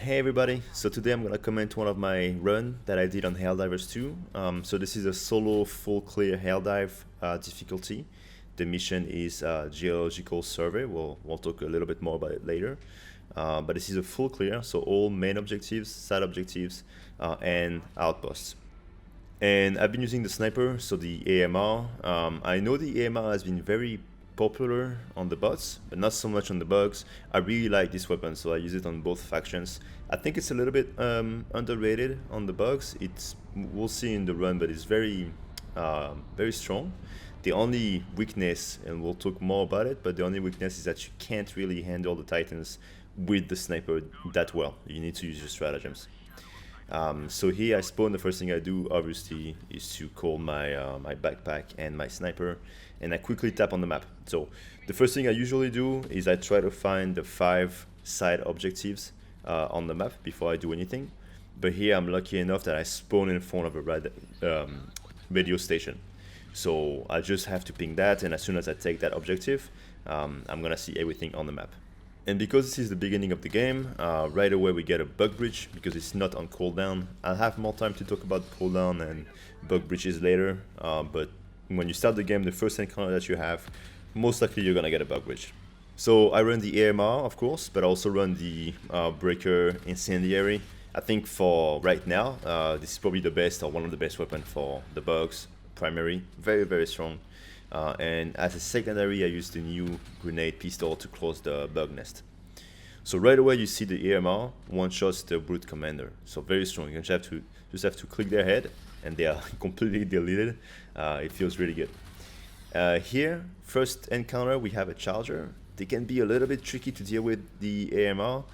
Hey everybody, so today I'm gonna comment one of my run that I did on Helldivers 2. So this is a solo full clear Helldive difficulty. The mission is Geological survey. We'll talk a little bit more about it later. But this is a full clear, so all main objectives, side objectives, and outposts. And I've been using the sniper, so the AMR. I know the AMR has been very popular on the bots, but not so much on the bugs. I really like this weapon, so I use it on both factions. I think it's a little bit underrated on the bugs. We'll see in the run, but it's very strong. The only weakness, and we'll talk more about it, but the only weakness is that you can't really handle the Titans with the sniper that well. You need to use your stratagems. So here I spawn. The first thing I do obviously is to call my backpack and my sniper, and I quickly tap on the map. So the first thing I usually do is I try to find the 5 side objectives on the map before I do anything. But here I'm lucky enough that I spawn in front of a radio station. So I just have to ping that, and as soon as I take that objective, I'm gonna see everything on the map. And because this is the beginning of the game, right away we get a bug bridge because it's not on cooldown. I'll have more time to talk about cooldown and bug bridges later, but when you start the game, the first encounter that you have, most likely you're gonna get a bug bridge. So I run the AMR, of course, but I also run the Breaker Incendiary. I think for right now, this is probably the best or one of the best weapons for the bugs. Primary, very strong. And as a secondary, I use the new grenade pistol to close the bug nest. So right away you see the AMR one-shots the brute commander. So very strong. You just have to click their head and they are completely deleted. It feels really good. Here, first encounter, we have a charger. They can be a little bit tricky to deal with the AMR.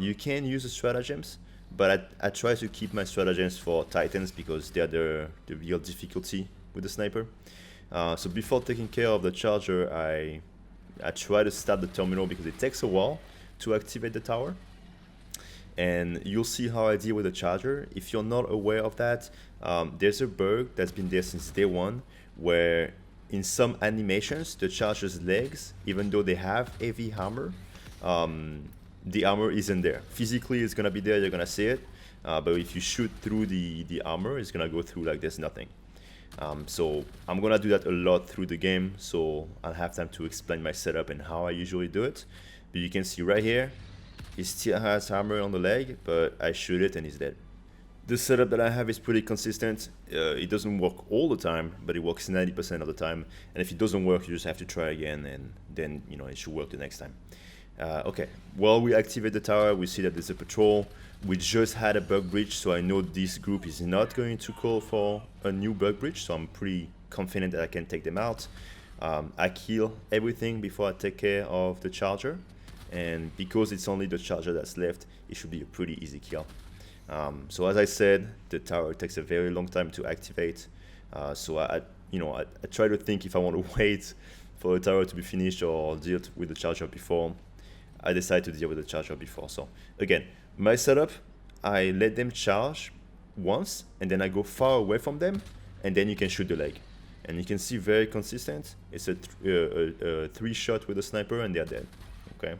You can use the stratagems, but I try to keep my stratagems for Titans because they are the real difficulty with the sniper. So before taking care of the charger, I try to start the terminal because it takes a while to activate the tower. And you'll see how I deal with the charger. If you're not aware of that, there's a bug that's been there since day one where in some animations, the charger's legs, even though they have heavy armor, the armor isn't there. Physically, it's gonna be there, you're gonna see it. But if you shoot through the armor, it's gonna go through like there's nothing. So I'm gonna do that a lot through the game, so I'll have time to explain my setup and how I usually do it. But you can see right here, he still has armor on the leg, but I shoot it and he's dead. The setup that I have is pretty consistent. It doesn't work all the time, but it works 90% of the time. And if it doesn't work, you just have to try again, and then it should work the next time. Okay, well, we activate the tower, we see that there's a patrol. We just had a bug bridge, so I know this group is not going to call for a new bug bridge, so I'm pretty confident that I can take them out. I kill everything before I take care of the charger, and because it's only the charger that's left, it should be a pretty easy kill. So as I said, the tower takes a very long time to activate, so I try to think if I want to wait for the tower to be finished or deal with the charger before. I decide to deal with the charger before. So again, my setup, I let them charge once and then I go far away from them, and then you can shoot the leg. And you can see very consistent. It's a 3-shot with a sniper and they're dead. Okay.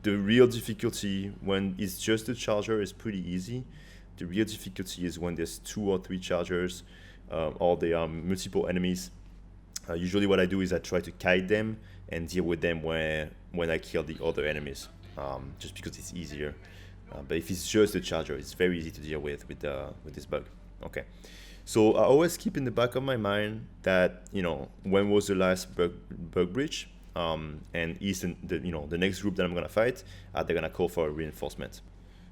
The real difficulty when it's just the charger is pretty easy. The real difficulty is when there's 2 or 3 chargers or there are multiple enemies. Usually what I do is I try to kite them and deal with them when I kill the other enemies, just because it's easier. But if it's just the charger, it's very easy to deal with this bug. Okay, so I always keep in the back of my mind that when was the last bug bridge, and is the next group that I'm gonna fight, they're gonna call for a reinforcement.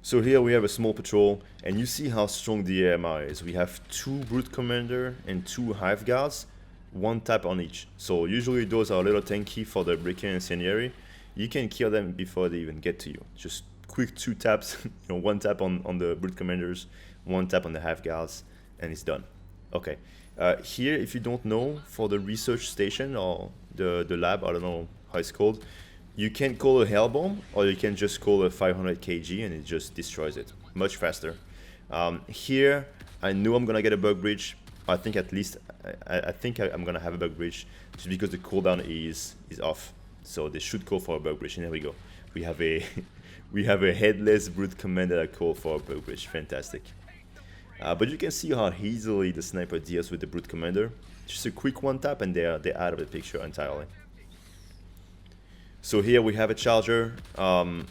So here we have a small patrol, and you see how strong the AMR is. We have 2 brute commander and 2 hive guards. 1 tap on each. So usually those are a little tanky for the Breaker Incendiary. You can kill them before they even get to you. Just quick 2 taps, 1 tap on the brute commanders, 1 tap on the half guards, and it's done. Okay. Here, if you don't know, for the research station or the lab, I don't know how it's called, you can call a hell bomb or you can just call a 500 kg and it just destroys it much faster. Here, I know I'm gonna get a bug bridge. I think at least I think I'm gonna have a bug bridge just because the cooldown is off. So they should call for a bug bridge. And there we go. We have a we have a headless brute command that I call for a bug bridge. Fantastic. But you can see how easily the sniper deals with the brute commander. Just a quick one tap and they're out of the picture entirely. So here we have a charger. I'm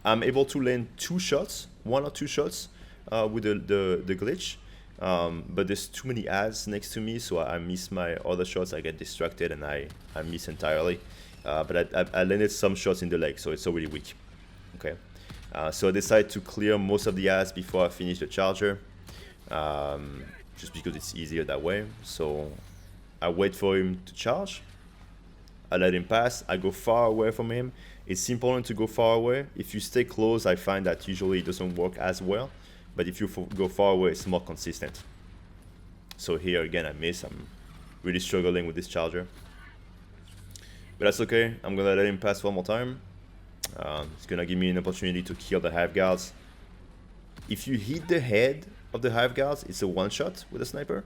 able to land 2 shots, 1 or 2 shots with the glitch. But there's too many ads next to me, so I miss my other shots. I get distracted and I miss entirely. But I landed some shots in the leg, so it's already weak. Okay. So I decided to clear most of the ads before I finish the charger. Just because it's easier that way. So I wait for him to charge. I let him pass. I go far away from him. It's important to go far away. If you stay close, I find that usually it doesn't work as well. But if you go far away, it's more consistent. So here again, I miss. I'm really struggling with this charger. But that's okay. I'm gonna let him pass one more time. It's gonna give me an opportunity to kill the hive guards. If you hit the head of the hive guards, it's a one-shot with a sniper.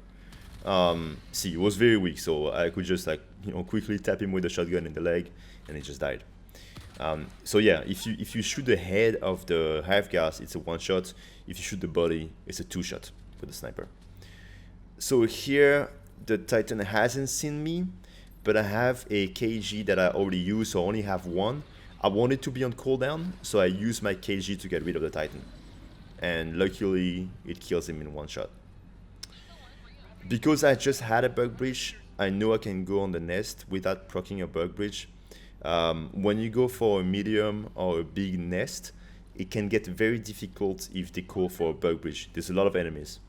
See, it was very weak, so I could just quickly tap him with a shotgun in the leg, and he just died. So yeah, if you shoot the head of the hive guards, it's a one-shot. If you shoot the body, it's a 2-shot with the sniper. So here, the Titan hasn't seen me, but I have a KG that I already used, so I only have 1. I want it to be on cooldown, so I use my KG to get rid of the Titan. And luckily, it kills him in 1 shot. Because I just had a bug breach, I know I can go on the nest without proccing a bug breach. When you go for a medium or a big nest, it can get very difficult if they call for a bug breach. There's a lot of enemies.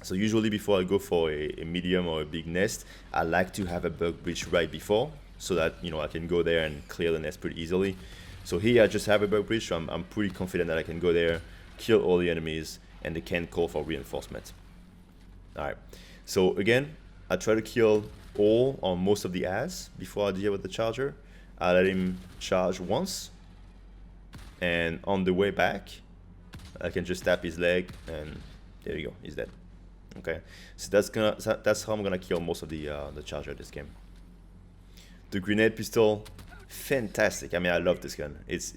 So usually before I go for a medium or a big nest, I like to have a bug breach right before, so that I can go there and clear the nest pretty easily. So here I just have a bug breach, so I'm pretty confident that I can go there, kill all the enemies, and they can't call for reinforcement. Alright, so again, I try to kill all or most of the ads before I deal with the charger. I let him charge once, and on the way back, I can just tap his leg, and there you go, he's dead. Okay, so that's how I'm gonna kill most of the charger this game. The grenade pistol, fantastic. I mean, I love this gun. It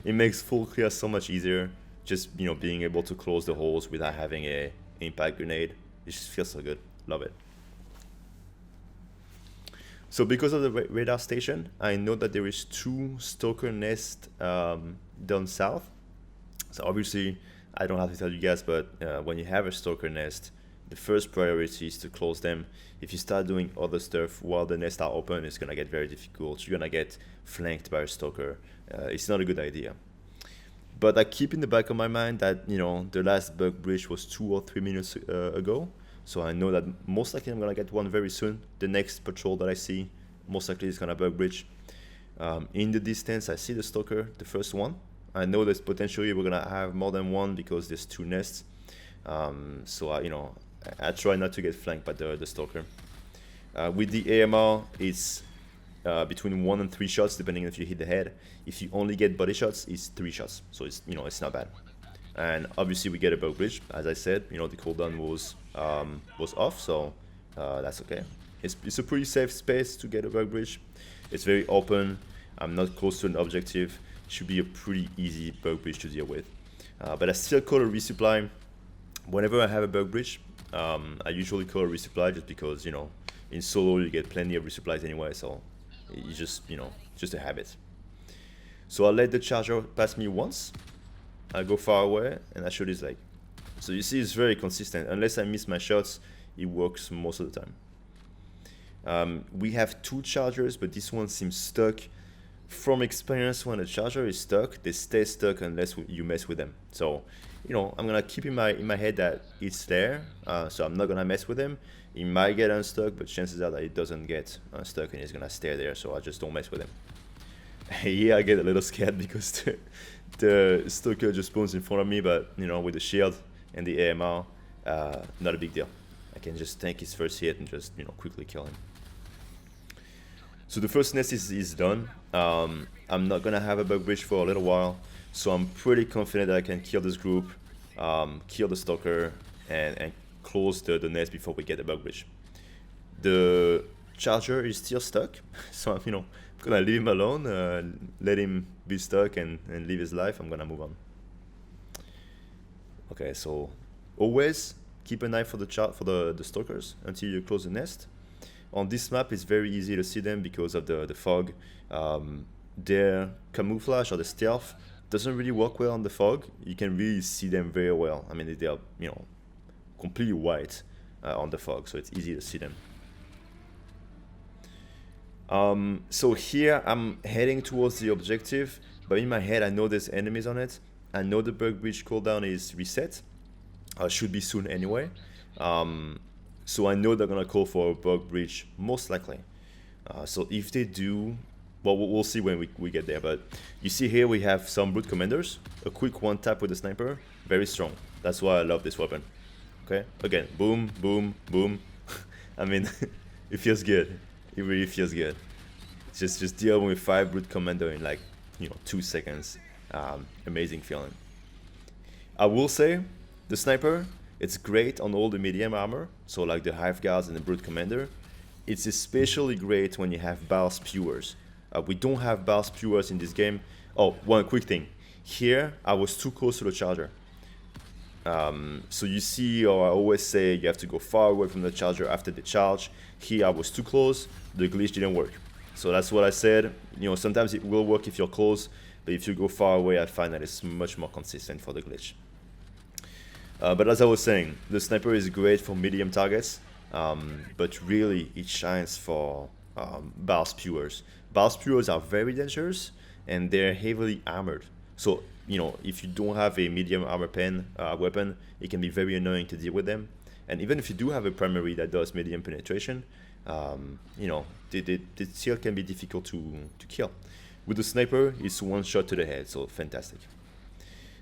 makes full clear so much easier. Just being able to close the holes without having a impact grenade. It just feels so good. Love it. So because of the radar station, I know that there is 2 stalker nests down south. So obviously, I don't have to tell you guys, but when you have a stalker nest, the first priority is to close them. If you start doing other stuff while the nests are open, it's gonna get very difficult. You're gonna get flanked by a stalker. It's not a good idea. But I keep in the back of my mind that the last bug breach was 2 or 3 minutes ago. So I know that most likely I'm gonna get one very soon. The next patrol that I see, most likely is gonna bug breach. In the distance, I see the stalker, the first one. I know that potentially we're gonna have more than one because there's 2 nests. So I try not to get flanked by the stalker. With the AMR, it's between 1 and 3 shots, depending on if you hit the head. If you only get body shots, it's 3 shots. So it's it's not bad. And obviously we get a bug breach. As I said, the cooldown was off, so that's okay. It's a pretty safe space to get a bug breach. It's very open. I'm not close to an objective. It should be a pretty easy bug breach to deal with. But I still call a resupply. Whenever I have a bug breach, I usually call a resupply just because in solo you get plenty of resupplies anyway, so it's just a habit. So I let the charger pass me once. I go far away and I shoot his leg. So you see, it's very consistent. Unless I miss my shots, it works most of the time. We have 2 chargers, but this one seems stuck. From experience, when a charger is stuck, they stay stuck unless you mess with them. So I'm gonna keep in my head that it's there, so I'm not gonna mess with him. He might get unstuck, but chances are that it doesn't get unstuck and he's gonna stay there, so I just don't mess with him. Yeah, I get a little scared because the stalker just spawns in front of me, but with the shield and the AMR, not a big deal. I can just tank his first hit and just quickly kill him. So the first nest is done. I'm not gonna have a bug breach for a little while, so I'm pretty confident that I can kill this group, kill the stalker, and close the nest before we get the bug breach. The charger is still stuck, so I'm gonna leave him alone, let him be stuck and live his life. I'm gonna move on. Okay, so always keep an eye for the stalkers until you close the nest. On this map, it's very easy to see them because of the fog. Their camouflage or the stealth doesn't really work well on the fog. You can really see them very well. I mean, they are, you know, completely white on the fog, so it's easy to see them. So here I'm heading towards the objective, but in my head I know there's enemies on it. I know the bug bridge cooldown is reset. Should be soon anyway. So I know they're gonna call for a bug bridge most likely. So if they do, well, we'll see when we get there. But you see here we have some brute commanders. A quick one tap with the sniper, very strong. That's why I love this weapon. Okay, again, boom, boom, boom. I mean, it feels good. It really feels good. Just dealing with 5 brute commander in like, you know, 2 seconds. Amazing feeling. I will say, the sniper, it's great on all the medium armor, so like the hive guards and the brute commander. It's especially great when you have bow spewers. We don't have bow spewers in this game. Oh, one quick thing. Here, I was too close to the charger. So you see, or I always say, you have to go far away from the charger after the charge. Here, I was too close. The glitch didn't work. So that's what I said. You know, sometimes it will work if you're close, but if you go far away, I find that it's much more consistent for the glitch. But as I was saying, the sniper is great for medium targets, but really it shines for bow spewers. Bow spewers are very dangerous and they're heavily armored. So, you know, if you don't have a medium armor pen weapon, it can be very annoying to deal with them. And even if you do have a primary that does medium penetration, you know, they still can be difficult to kill. With the sniper, it's one shot to the head, so fantastic.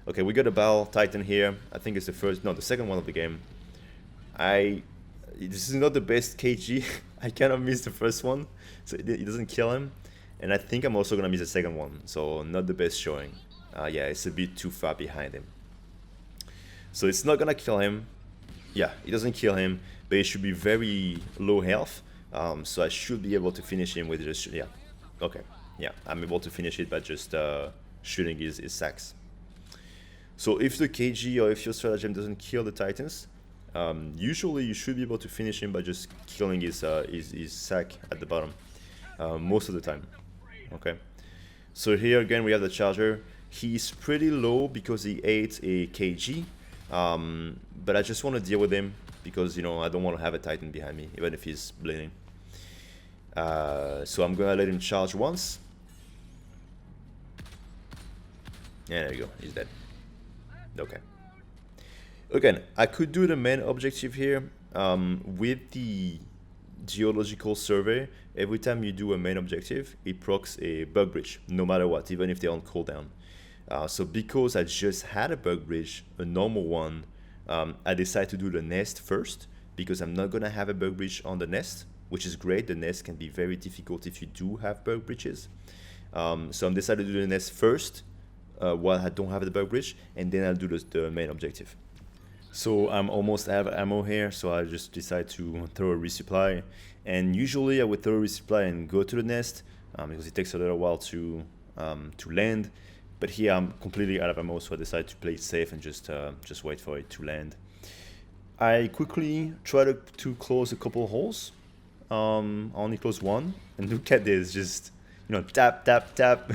Okay, we got a Bal Titan here. I think it's the second one of the game. This is not the best KG. I kind of missed the first one, so it doesn't kill him. And I think I'm also gonna miss the second one, so not the best showing. Yeah, it's a bit too far behind him. So it's not gonna kill him. Yeah, it doesn't kill him, but it should be very low health. So I should be able to finish him with just, yeah. Okay, yeah, I'm able to finish it by just shooting his sacks. So if the KG or if your stratagem doesn't kill the Titans, usually you should be able to finish him by just killing his sack at the bottom, most of the time. Okay. So here again we have the charger. He's pretty low because he ate a KG, but I just want to deal with him because, you know, I don't want to have a Titan behind me, even if he's bleeding. So I'm gonna let him charge once. Yeah, there you go. He's dead. Okay. Again, I could do the main objective here with the Geological survey. Every time you do a main objective, it procs a bug bridge, no matter what, even if they're on cooldown. So because I just had a bug bridge, a normal one, I decided to do the nest first because I'm not gonna have a bug bridge on the nest, which is great. The nest can be very difficult if you do have bug bridges. So I'm decided to do the nest first while I don't have the bug bridge, and then I'll do the main objective. So I'm almost out of ammo here, so I just decide to throw a resupply. And usually I would throw a resupply and go to the nest because it takes a little while to land. But here I'm completely out of ammo, so I decide to play it safe and just wait for it to land. I quickly try to close a couple holes. I only close one, and look at this, just, you know, tap, tap, tap,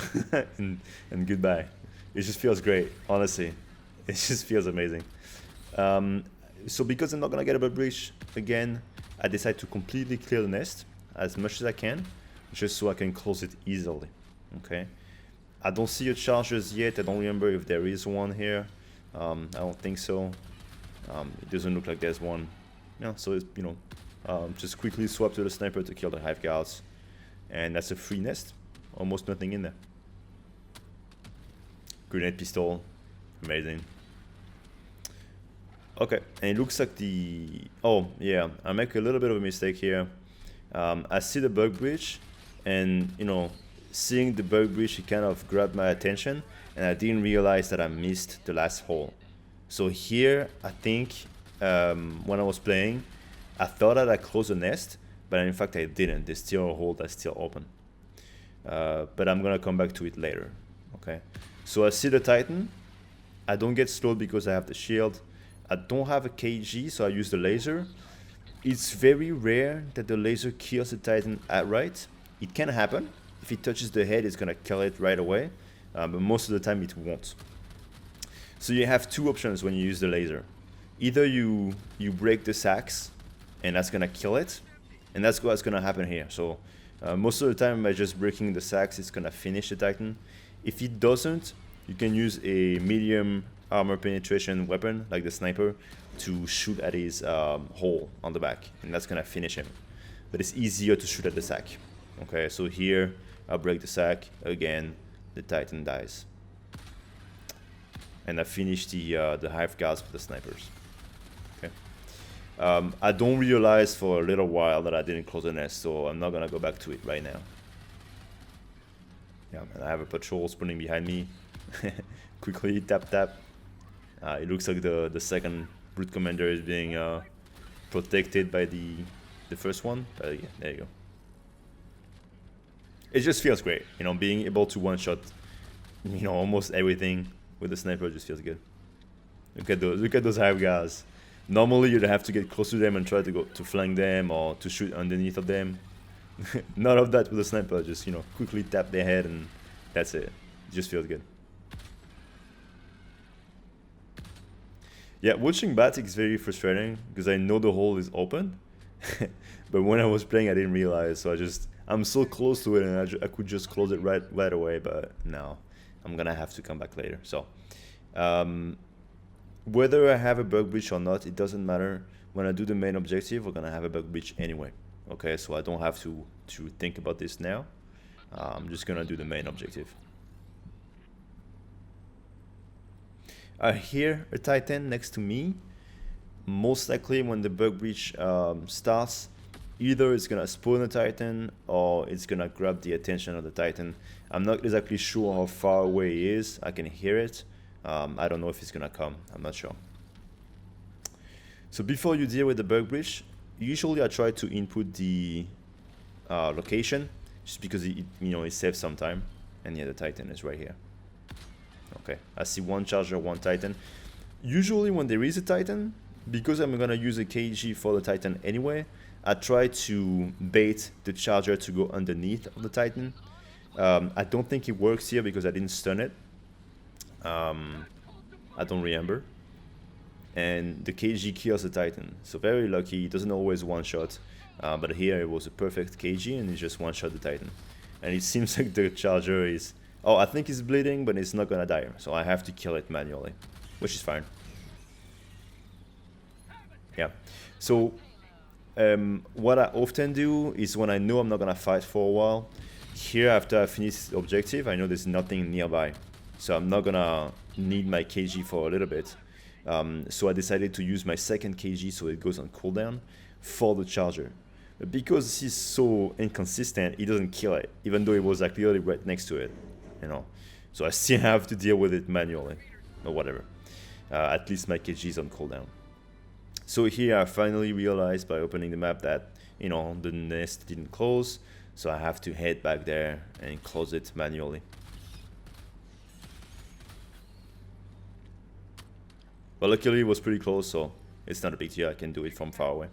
and goodbye. It just feels great, honestly. It just feels amazing. So because I'm not gonna get a bug bridge again, I decide to completely clear the nest as much as I can, just so I can close it easily. Okay. I don't see a chargers yet. I don't remember if there is one here. I don't think so. It doesn't look like there's one. Yeah. So it's, you know, just quickly swap to the sniper to kill the hive guards, and that's a free nest. Almost nothing in there. Grenade pistol, amazing. Okay, and it looks like oh yeah, I make a little bit of a mistake here. I see the bug bridge, and, you know, seeing the bug bridge, it kind of grabbed my attention, and I didn't realize that I missed the last hole. So here, I think, when I was playing, I thought that I closed the nest, but in fact I didn't. There's still a hole that's still open. but I'm gonna come back to it later. Okay, so I see the Titan. I don't get slowed because I have the shield. I don't have a KG, so I use the laser. It's very rare that the laser kills the Titan outright. It can happen. If it touches the head, it's gonna kill it right away, but most of the time it won't. So you have two options when you use the laser. Either you break the sacks, and that's gonna kill it, and that's what's gonna happen here. So most of the time by just breaking the sacks, it's gonna finish the Titan. If it doesn't, you can use a medium armor penetration weapon like the sniper to shoot at his hole on the back, and that's gonna finish him. But it's easier to shoot at the sack. Okay, so here I'll break the sack again, the Titan dies, and I finish the hive guards with the snipers. Okay, I don't realize for a little while that I didn't close the nest, so I'm not gonna go back to it right now. Yeah, and I have a patrol spawning behind me. Quickly tap tap. It looks like the second brute commander is being protected by the first one. But yeah, there you go. It just feels great, you know, being able to one shot, you know, almost everything with the sniper just feels good. Look at those hive guys. Normally you'd have to get close to them and try to flank them or to shoot underneath of them. None of that with a sniper. Just, you know, quickly tap their head and that's it. It just feels good. Yeah, watching Batik is very frustrating because I know the hole is open, but when I was playing I didn't realize, so I'm so close to it and I could just close it right away, but no, I'm gonna have to come back later. So whether I have a bug breach or not, it doesn't matter. When I do the main objective, we're gonna have a bug breach anyway. Okay, so I don't have to think about this now. I'm just gonna do the main objective. I hear a Titan next to me. Most likely when the bug breach starts, either it's gonna spawn a Titan or it's gonna grab the attention of the Titan. I'm not exactly sure how far away he is. I can hear it. I don't know if it's gonna come. I'm not sure. So before you deal with the bug breach, usually I try to input the location just because it saves some time. And yeah, the Titan is right here. Okay, I see one charger, one Titan. Usually when there is a Titan, because I'm gonna use a KG for the Titan anyway, I try to bait the charger to go underneath of the Titan. I don't think it works here because I didn't stun it. I don't remember. And the KG kills the Titan, so very lucky. It doesn't always one shot, but here it was a perfect KG and it just one shot the Titan. And it seems like the charger is, oh, I think it's bleeding, but it's not gonna die, so I have to kill it manually, which is fine. Yeah, so what I often do is when I know I'm not gonna fight for a while, here after I finish the objective, I know there's nothing nearby, so I'm not gonna need my KG for a little bit. So I decided to use my second KG so it goes on cooldown for the charger. But because this is so inconsistent, it doesn't kill it, even though it was like literally right next to it, you know. So I still have to deal with it manually, or whatever. At least my KG is on cooldown. So here I finally realized by opening the map that, you know, the nest didn't close, so I have to head back there and close it manually. But luckily it was pretty close, so it's not a big deal. I can do it from far away.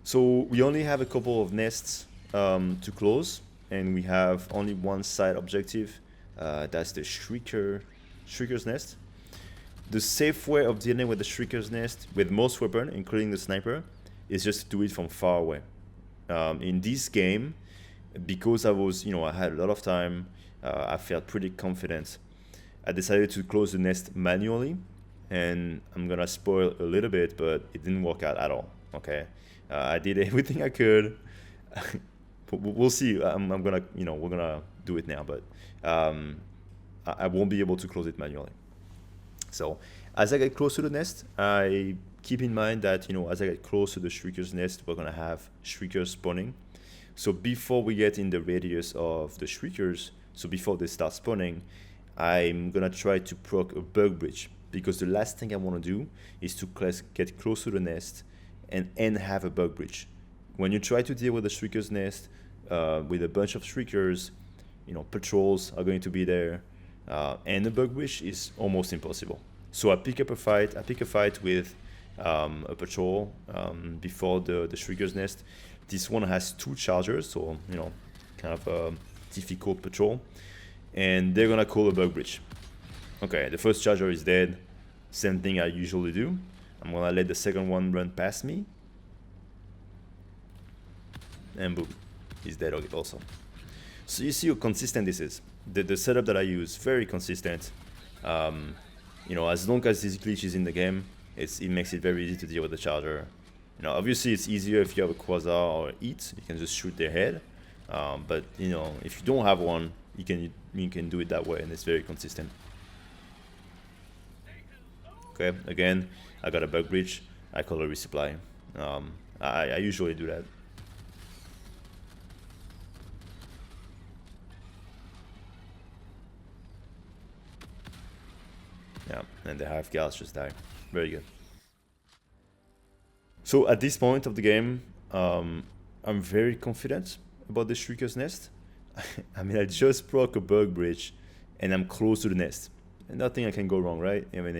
So we only have a couple of nests to close, and we have only one side objective. That's the Shrieker's nest. The safe way of dealing with the Shrieker's nest with most weapons, including the sniper, is just to do it from far away. In this game, because I had a lot of time, I felt pretty confident. I decided to close the nest manually, and I'm gonna spoil a little bit, but it didn't work out at all. Okay, I did everything I could. We'll see. I'm gonna, we're gonna do it now, but I won't be able to close it manually. So as I get close to the nest, I keep in mind that, as I get close to the Shrieker's nest, we're gonna have Shriekers spawning. So before we get in the radius of the Shriekers, so before they start spawning, I'm gonna try to proc a bug breach, because the last thing I want to do is to get close to the nest and have a bug breach. When you try to deal with a Shrieker's nest with a bunch of Shriekers, patrols are going to be there, and the bug breach is almost impossible. So I pick a fight with a patrol before the Shrieker's nest. This one has 2 chargers, so kind of a difficult patrol, and they're gonna call a bug breach. Okay, the first charger is dead. Same thing I usually do. I'm gonna let the second one run past me, and boom, he's dead also. So you see how consistent this is. The setup that I use, very consistent. As long as this glitch is in the game, it makes it very easy to deal with the charger. Obviously it's easier if you have a quasar or EAT, you can just shoot their head. But if you don't have one, you can do it that way, and it's very consistent. Okay, again, I got a bug breach. I call a resupply. I usually do that. Yeah, and the half gals just die. Very good. So at this point of the game, I'm very confident about the Shrieker's nest. I mean, I just broke a bug breach, and I'm close to the nest. And nothing can go wrong, right? I mean,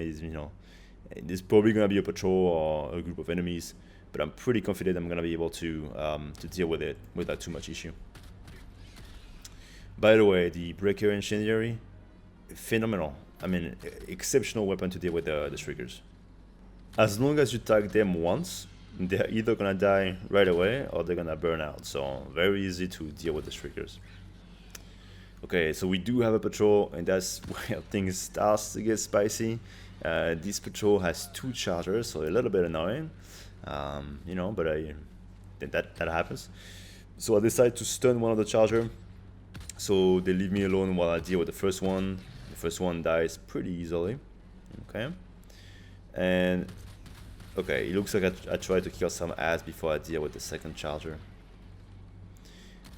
there's probably gonna be a patrol or a group of enemies, but I'm pretty confident I'm gonna be able to deal with it without too much issue. By the way, the breaker incendiary, phenomenal. I mean, exceptional weapon to deal with the Shriekers. As long as you tag them once, they're either gonna die right away or they're gonna burn out. So very easy to deal with the Shriekers. Okay, so we do have a patrol, and that's where things start to get spicy. This patrol has 2 chargers, so a little bit annoying, but that happens. So I decide to stun one of the charger, so they leave me alone while I deal with the first one. The first one dies pretty easily. Okay, and okay, it looks like I tried to kill some ass before I deal with the second charger.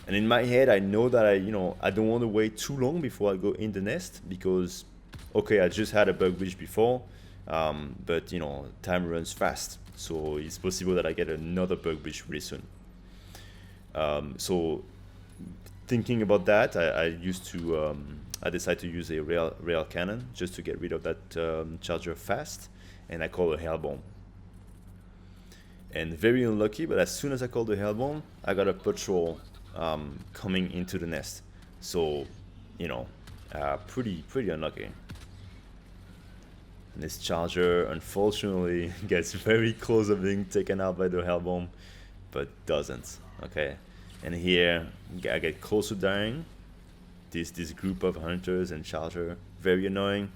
And in my head, I know that I don't want to wait too long before I go in the nest, because, okay, I just had a bug breach before, but time runs fast, so it's possible that I get another bug breach really soon. So thinking about that, I decided to use a rail cannon just to get rid of that charger fast, and I call a hellbomb. And very unlucky, but as soon as I called the hellbomb, I got a patrol coming into the nest, so pretty unlucky. And this charger unfortunately gets very close to being taken out by the hellbomb, but doesn't. Okay, and here I get close to dying. This group of hunters and charger, very annoying,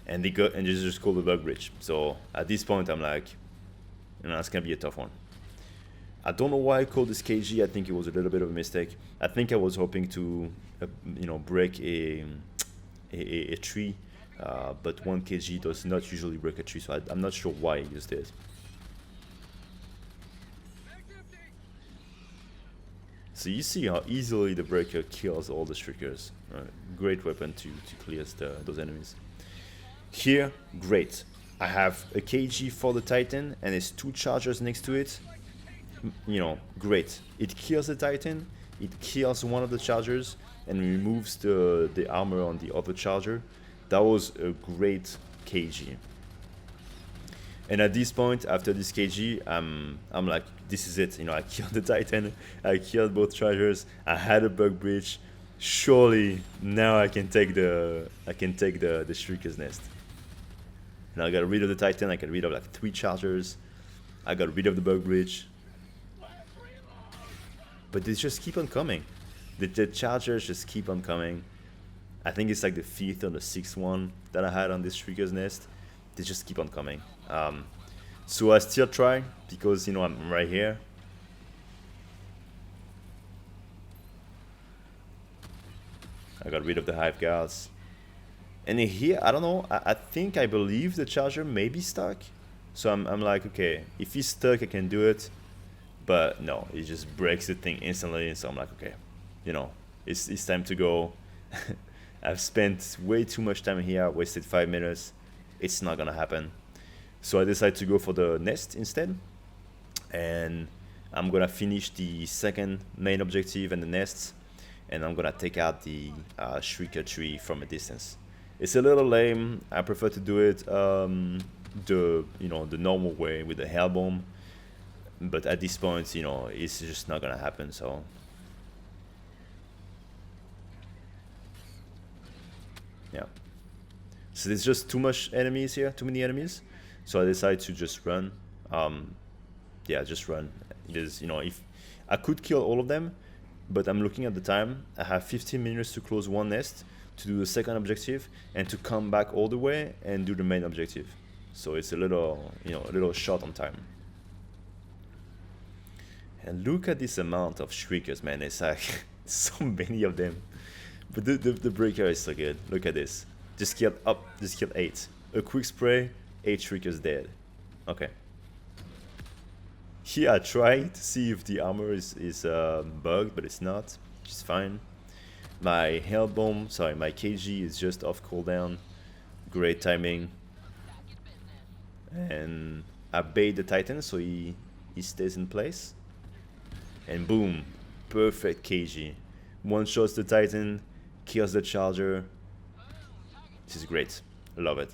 and they just call the bug breach. So at this point I'm like, it's gonna be a tough one. I don't know why I called this KG. I think it was a little bit of a mistake. I think I was hoping to, break a tree, but 1 KG does not usually break a tree, so I'm not sure why I used it. So you see how easily the breaker kills all the Shriekers. Great weapon to clear those enemies. Here, great. I have a KG for the Titan, and there's 2 chargers next to it. Great. It kills the Titan, it kills one of the chargers, and removes the armor on the other charger. That was a great KG. And at this point, after this KG, I'm like, this is it. I killed the Titan, I killed both chargers, I had a bug breach. Surely now I can take the Shrieker's nest. And I got rid of the Titan, I got rid of like 3 chargers, I got rid of the bug breach. But they just keep on coming. The chargers just keep on coming. I think it's like the 5th or the 6th one that I had on this Shrieker's nest. They just keep on coming. So I still try, because I'm right here. I got rid of the hive guards. And here, I don't know, I believe the charger may be stuck. So I'm like, okay, if he's stuck I can do it. But no, it just breaks the thing instantly, so I'm like, okay, it's time to go. I've spent way too much time here, I wasted 5 minutes. It's not gonna happen. So I decided to go for the nest instead. and I'm gonna finish the second main objective and the nests, and I'm gonna take out the Shrieker tree from a distance. It's a little lame. I prefer to do it the normal way with the hell bomb, but at this point, it's just not gonna happen. So yeah. So there's just too much enemies here, too many enemies. So I decided to just run. Yeah, just run. Because if I could kill all of them, but I'm looking at the time. I have 15 minutes to close one nest, to do the second objective, and to come back all the way and do the main objective. So it's a little, a little short on time. And look at this amount of shriekers, man. It's like so many of them. But the breaker is so good. Look at this. Just killed 8. A quick spray, 8 shriekers dead. Okay. Here I tried to see if the armor is bugged, but it's not, which is fine. My my KG is just off cooldown. Great timing. And I bait the Titan so he stays in place. And boom, perfect KG. One shots the Titan, kills the Charger. This is great, love it.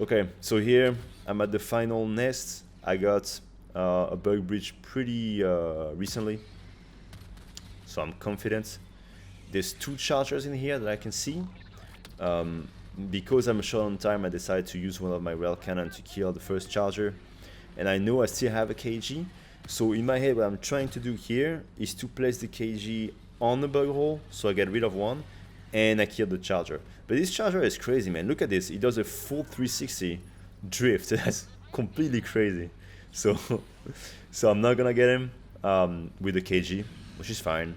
Okay, so here I'm at the final nest. I got a bug breach pretty recently, so I'm confident. There's 2 Chargers in here that I can see. Because I'm short on time, I decided to use one of my rail cannon to kill the first Charger, and I know I still have a KG. So in my head, what I'm trying to do here is to place the KG on the bug hole, so I get rid of one, and I kill the Charger. But this Charger is crazy, man. Look at this. It does a full 360 drift. That's completely crazy. So I'm not gonna get him with the KG, which is fine.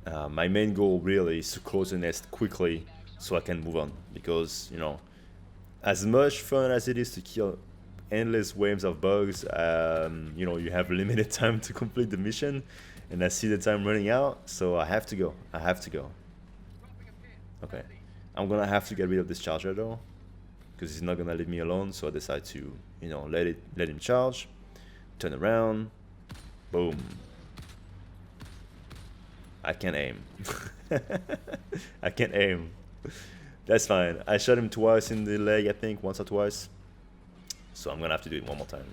My main goal really is to close the nest quickly so I can move on, because as much fun as it is to kill endless waves of bugs, you have limited time to complete the mission, and I see the time running out, so I have to go. Okay, I'm gonna have to get rid of this Charger though, because he's not gonna leave me alone. So I decide to let him charge, turn around, boom. I can't aim. I can't aim. That's fine. I shot him twice in the leg, I think, once or twice. So I'm gonna have to do it one more time.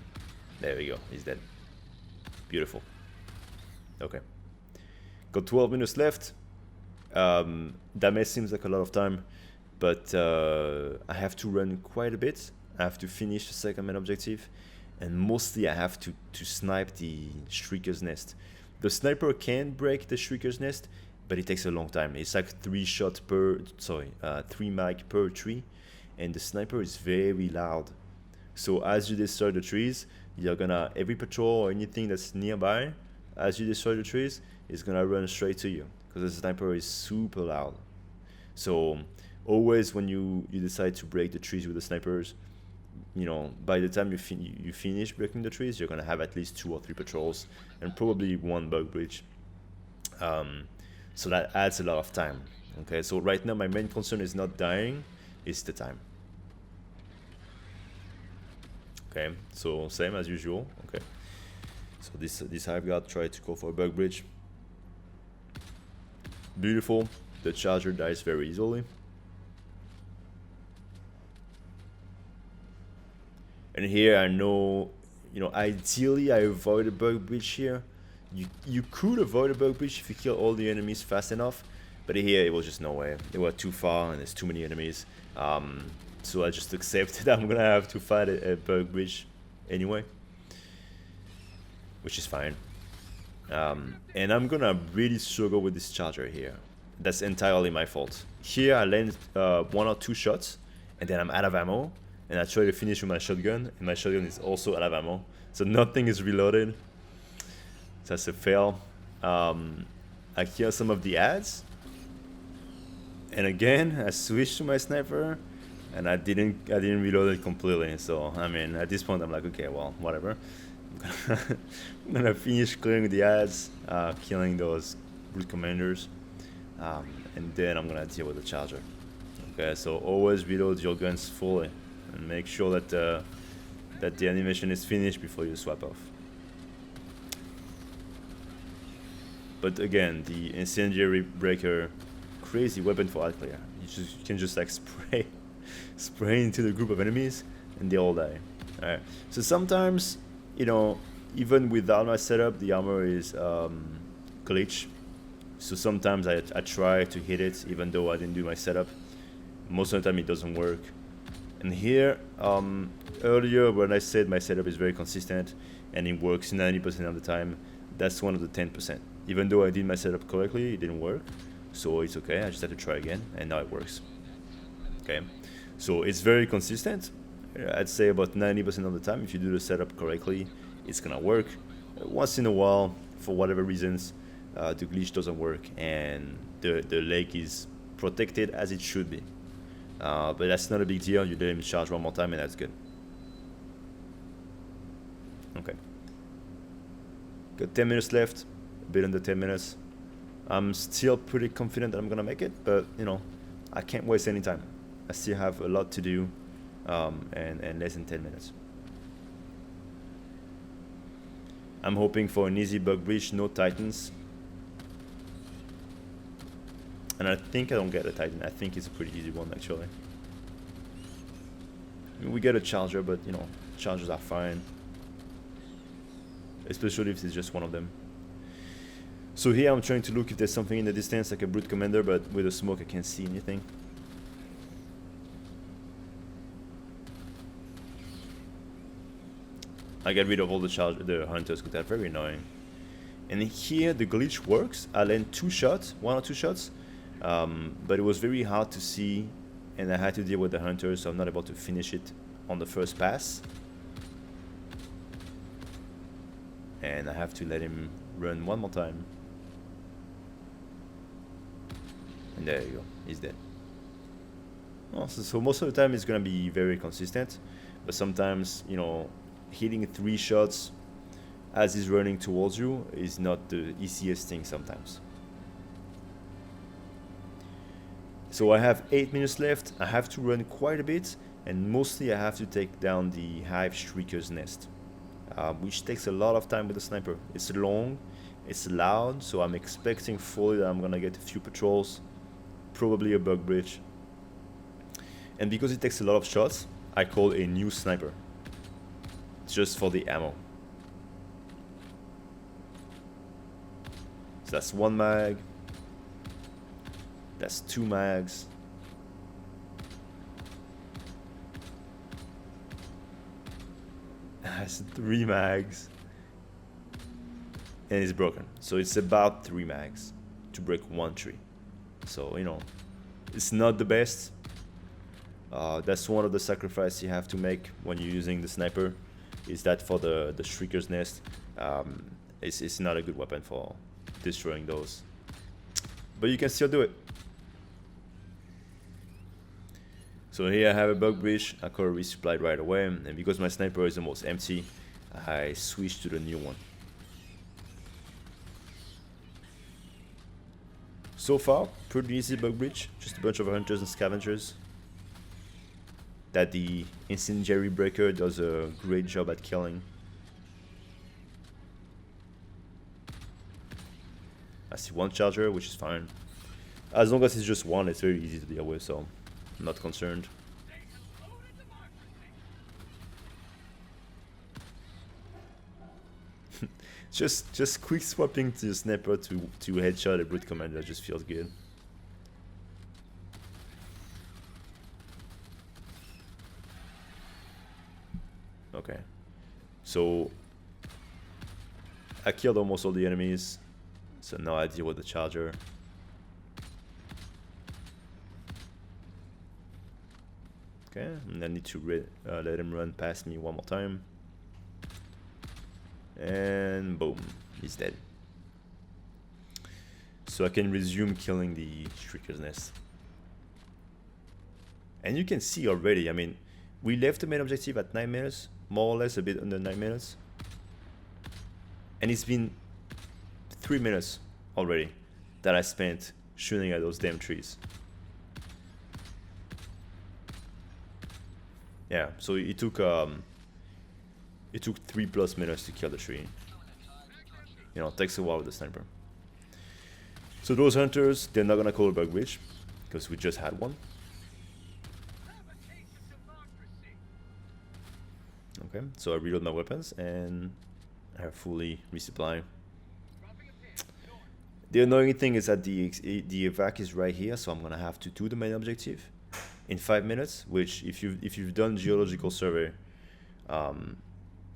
There we go. He's dead. Beautiful. Okay. Got 12 minutes left. That may seem like a lot of time, but I have to run quite a bit. I have to finish the second main objective, and mostly I have to snipe the Shrieker's nest. The sniper can break the Shrieker's nest, but it takes a long time. It's like 3 mag per tree, and the sniper is very loud. So as you destroy the trees, you're gonna, every patrol or anything that's nearby, as you destroy the trees, is gonna run straight to you, because the sniper is super loud. So always when you decide to break the trees with the snipers, by the time you finish breaking the trees, you're gonna have at least 2 or 3 patrols and probably 1 bug breach. So that adds a lot of time. Okay, so right now my main concern is not dying, it's the time. Okay, so same as usual. Okay, so this I've got, try to go for a bug bridge. Beautiful. The Charger dies very easily. And here I know, ideally I avoid a bug bridge here. You could avoid a bug bridge if you kill all the enemies fast enough, but here it was just no way. They were too far and there's too many enemies. So I just accepted I'm gonna have to fight a bug bridge anyway, which is fine. And I'm gonna really struggle with this Charger here. That's entirely my fault. Here I land 1 or 2 shots, and then I'm out of ammo, and I try to finish with my shotgun, and my shotgun is also out of ammo, so nothing is reloaded. So that's a fail. I kill some of the ads, and again I switched to my sniper, and I didn't reload it completely. So I mean, at this point I'm like, okay, well, whatever. I'm gonna finish clearing the ads, killing those brute commanders, and then I'm gonna deal with the Charger. Okay, so always reload your guns fully and make sure that that the animation is finished before you swap off. But again, the incendiary breaker, crazy weapon for alt clear. You can just like spray into the group of enemies and they all die. Alright. So sometimes, you know, even without my setup, the armor is glitch. So sometimes I try to hit it even though I didn't do my setup. Most of the time it doesn't work. And here, earlier when I said my setup is very consistent and it works 90% of the time, that's one of the 10%. Even though I did my setup correctly, it didn't work. So it's okay, I just had to try again, and now it works. Okay, so it's very consistent. I'd say about 90% of the time, if you do the setup correctly, it's gonna work. Once in a while, for whatever reasons, the glitch doesn't work, and the lake is protected as it should be. But that's not a big deal. You let him charge one more time, and that's good. Okay. Got 10 minutes left, a bit under 10 minutes. I'm still pretty confident that I'm gonna make it, but you know, I can't waste any time. I still have a lot to do, and less than 10 minutes. I'm hoping for an easy bug breach, no titans. And I think I don't get a titan. I think it's a pretty easy one actually. I mean, we get a charger, but you know, chargers are fine. Especially if it's just one of them. So here I'm trying to look if there's something in the distance like a brute commander, but with the smoke I can't see anything. I get rid of all the hunters because they're very annoying. And here the glitch works. I land 2 shots, 1 or 2 shots, but it was very hard to see, and I had to deal with the hunters, so I'm not able to finish it on the first pass. And I have to let him run one more time. And there you go, he's dead. Oh, so most of the time it's gonna be very consistent, but sometimes, you know, hitting 3 shots as he's running towards you is not the easiest thing sometimes. So I have 8 minutes left. I have to run quite a bit, and mostly I have to take down the Hive Shrieker's nest, which takes a lot of time with the sniper. It's long, it's loud, so I'm expecting fully that I'm gonna get a few patrols, probably a bug bridge. And because it takes a lot of shots, I call a new sniper, just for the ammo. So that's 1 mag, that's 2 mags, that's 3 mags, and it's broken. So it's about 3 mags to break 1 tree. So, you know, it's not the best. That's one of the sacrifices you have to make when you're using the sniper, is that for the Shrieker's nest, it's not a good weapon for destroying those. But you can still do it. So here I have a bug breach. I could have resupplied right away, and because my sniper is almost empty, I switched to the new one. So far, pretty easy bug breach, just a bunch of hunters and scavengers that the incendiary breaker does a great job at killing. I see 1 charger, which is fine. As long as it's just 1, it's very easy to deal with, so I'm not concerned. Just quick swapping to the sniper to headshot a brute commander just feels good. Okay, so I killed almost all the enemies, so now I deal with the charger. Okay, and I need to let him run past me one more time. And boom, he's dead. So I can resume killing the Shrieker's nest. And you can see already, I mean, we left the main objective at 9 minutes, more or less a bit under 9 minutes. And it's been 3 minutes already that I spent shooting at those damn trees. Yeah, so it took It took 3+ minutes to kill the tree. You know, it takes a while with the sniper. So those hunters, they're not gonna call a bug breach because we just had one. Okay, so I reload my weapons and I have fully resupply. The annoying thing is that the evac is right here, so I'm gonna have to do the main objective in 5 minutes. Which, if you've done geological survey,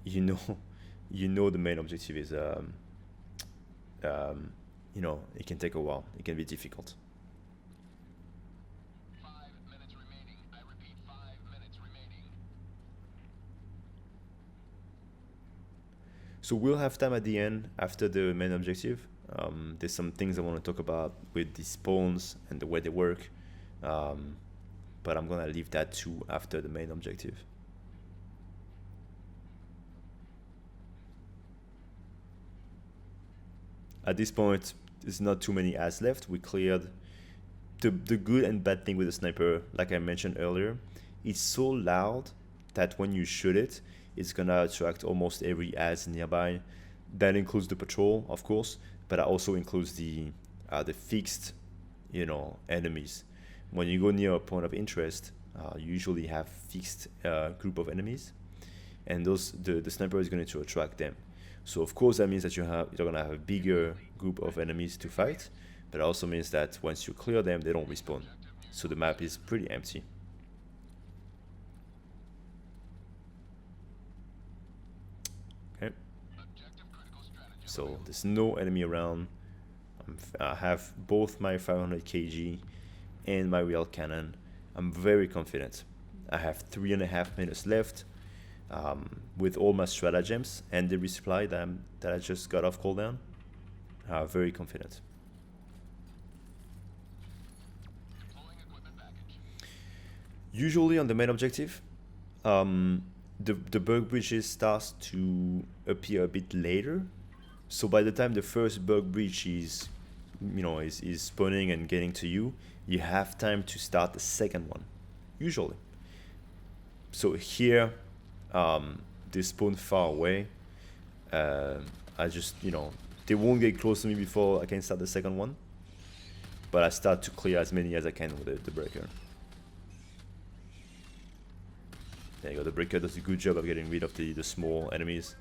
you know the main objective is you know, it can take a while. It can be difficult. 5 minutes remaining. I repeat, 5 minutes remaining. So we'll have time at the end after the main objective. There's some things I want to talk about with the spawns and the way they work, but I'm gonna leave that to after the main objective. At this point, there's not too many ads left. We cleared the good and bad thing with the sniper, like I mentioned earlier. It's so loud that when you shoot it, it's gonna attract almost every ads nearby. That includes the patrol, of course, but that also includes the fixed, you know, enemies. When you go near a point of interest, you usually have fixed group of enemies, and the sniper is going to attract them. So of course that means that you're gonna have a bigger group of enemies to fight, but it also means that once you clear them, they don't respawn. So the map is pretty empty. Okay. So there's no enemy around. I have both my 500 kg and my real cannon. I'm very confident. I have 3.5 minutes left. With all my stratagems and the resupply that I just got off cooldown, very confident. Usually on the main objective, the bug breaches starts to appear a bit later. So by the time the first bug breach is spawning and getting to you, you have time to start the second one, usually. So here, they spawn far away. I just, they won't get close to me before I can start the second one. But I start to clear as many as I can with the breaker. There you go, the breaker does a good job of getting rid of the small enemies.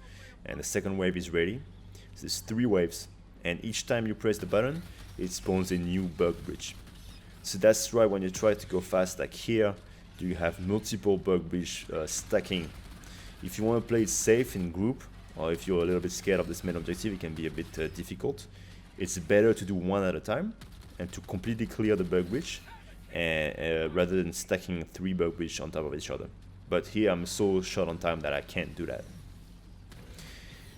And the second wave is ready. So there's 3 waves. And each time you press the button, it spawns a new bug breach. So that's right, when you try to go fast, like here, you have multiple bug breach stacking. If you want to play it safe in group, or if you're a little bit scared of this main objective, it can be a bit difficult. It's better to do one at a time and to completely clear the bug breach, rather than stacking 3 bug breach on top of each other. But here I'm so short on time that I can't do that.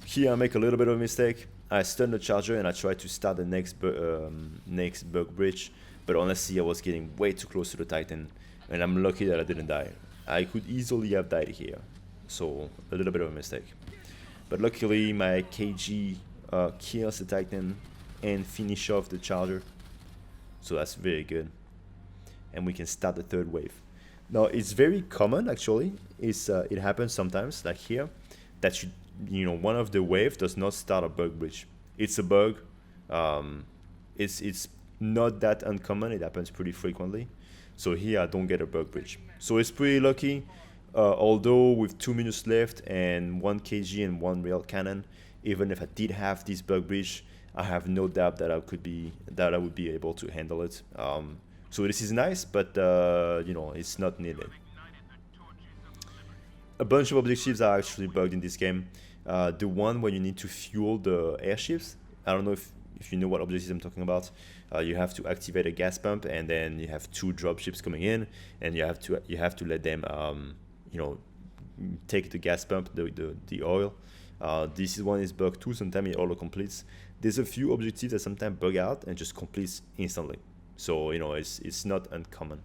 Here I make a little bit of a mistake. I stun the charger and I try to start the next bug breach, but honestly I was getting way too close to the Titan, and I'm lucky that I didn't die. I could easily have died here. So a little bit of a mistake, but luckily my KG kills the Titan and finish off the charger, so that's very good, and we can start the third wave. Now it's very common, actually, it happens sometimes, like here, that one of the wave does not start a bug breach. It's a bug. It's not that uncommon. It happens pretty frequently. So here I don't get a bug breach, so it's pretty lucky. Although with 2 minutes left and 1 kg and 1 rail cannon, even if I did have this bug breach, I have no doubt that I would be able to handle it. So this is nice, but it's not needed. A bunch of objectives are actually bugged in this game. The one where you need to fuel the airships, I don't know if you know what objectives I'm talking about. You have to activate a gas pump, and then you have 2 dropships coming in, and you have to let them take the gas pump, the oil. This one is bugged too. Sometimes it auto completes. There's a few objectives that sometimes bug out and just completes instantly. So it's not uncommon.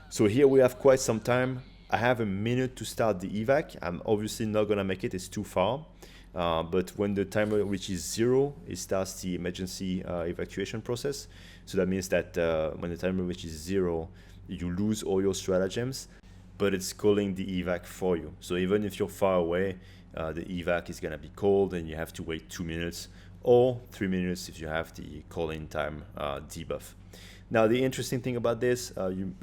So here we have quite some time. I have a minute to start the evac. I'm obviously not gonna make it, it's too far. But when the timer reaches 0, it starts the emergency evacuation process. So that means that when the timer reaches 0, you lose all your stratagems. but it's calling the evac for you. So even if you're far away, the evac is gonna be called and you have to wait 2 minutes or 3 minutes if you have the call-in time debuff. Now the interesting thing about this,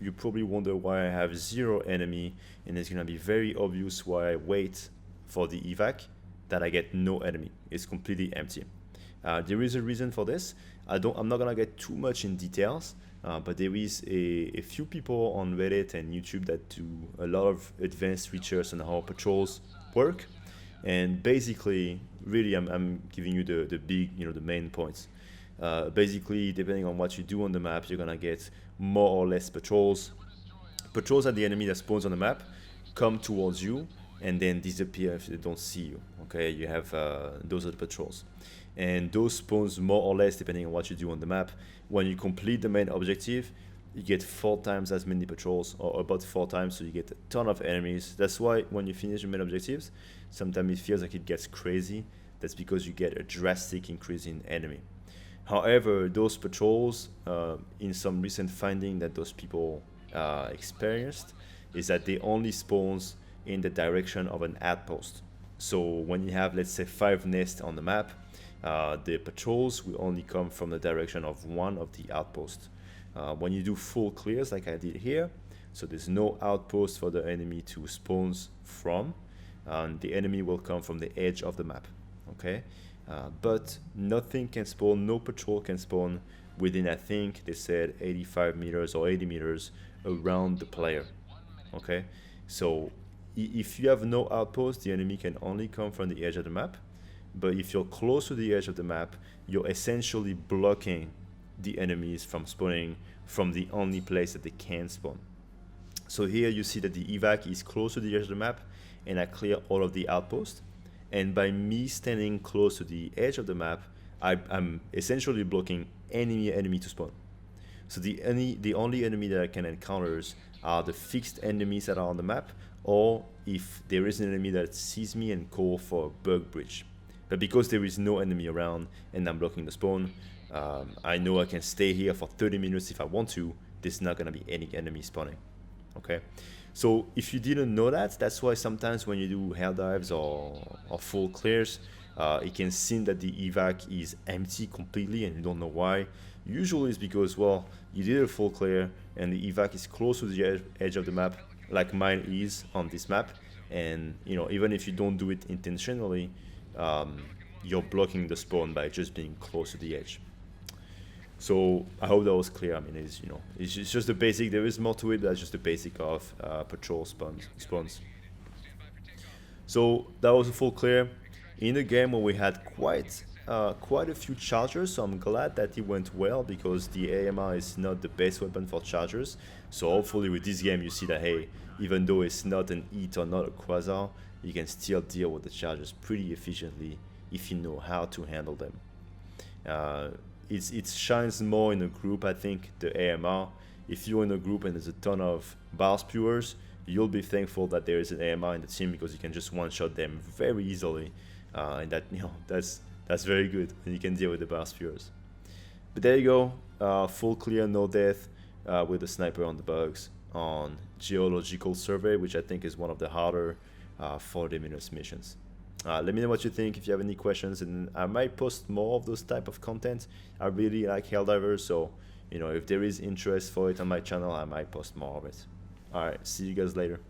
you probably wonder why I have 0 enemy, and it's gonna be very obvious why I wait for the evac that I get no enemy. It's completely empty. There is a reason for this. I'm not gonna get too much in details, but there is a few people on Reddit and YouTube that do a lot of advanced research on how patrols work, and basically, really, I'm giving you the big, the main points. Basically, depending on what you do on the map, you're gonna get more or less patrols. Patrols are the enemy that spawns on the map, come towards you, and then disappear if they don't see you. Okay, you have those are the patrols, and those spawns more or less depending on what you do on the map. When you complete the main objective, you get 4 times as many patrols, or about 4 times, so you get a ton of enemies. That's why when you finish the main objectives, sometimes it feels like it gets crazy. That's because you get a drastic increase in enemy. However, those patrols, in some recent finding that those people experienced, is that they only spawns in the direction of an outpost. So when you have, let's say, 5 nests on the map, the patrols will only come from the direction of one of the outposts. When you do full clears like I did here, so there's no outpost for the enemy to spawn from, the enemy will come from the edge of the map. Okay, but nothing can spawn, no patrol can spawn within, I think they said 85 meters or 80 meters around the player. Okay, so if you have no outpost, the enemy can only come from the edge of the map. But if you're close to the edge of the map, you're essentially blocking the enemies from spawning from the only place that they can spawn. So here you see that the evac is close to the edge of the map, and I clear all of the outposts. And by me standing close to the edge of the map, I'm essentially blocking any enemy to spawn. So the only enemy that I can encounter are the fixed enemies that are on the map, or if there is an enemy that sees me and call for a bug bridge. But because there is no enemy around and I'm blocking the spawn, I know I can stay here for 30 minutes if I want to. There's not gonna be any enemy spawning. Okay, so if you didn't know that, that's why sometimes when you do Helldives or full clears, it can seem that the evac is empty completely and you don't know why. Usually it's because, well, you did a full clear and the evac is close to the edge of the map, like mine is on this map, and even if you don't do it intentionally, you're blocking the spawn by just being close to the edge. So I hope that was clear. I mean, it's just the basic. There is more to it, but that's just the basic of patrol spawns. So that was a full clear in a game where we had quite a few chargers. So I'm glad that it went well, because the AMR is not the best weapon for chargers. So hopefully with this game you see that, hey, even though it's not an EAT or not a quasar, you can still deal with the chargers pretty efficiently if you know how to handle them. It shines more in a group, I think, the AMR. If you're in a group and there's a ton of bar spewers, you'll be thankful that there is an AMR in the team, because you can just one-shot them very easily, and that's very good, and you can deal with the bar spewers. But there you go, full clear, no death, with the sniper on the bugs on Geological survey, which I think is one of the harder 40-minute missions. Let me know what you think. If you have any questions, and I might post more of those type of content. I really like Helldivers, so if there is interest for it on my channel, I might post more of it. Alright, see you guys later.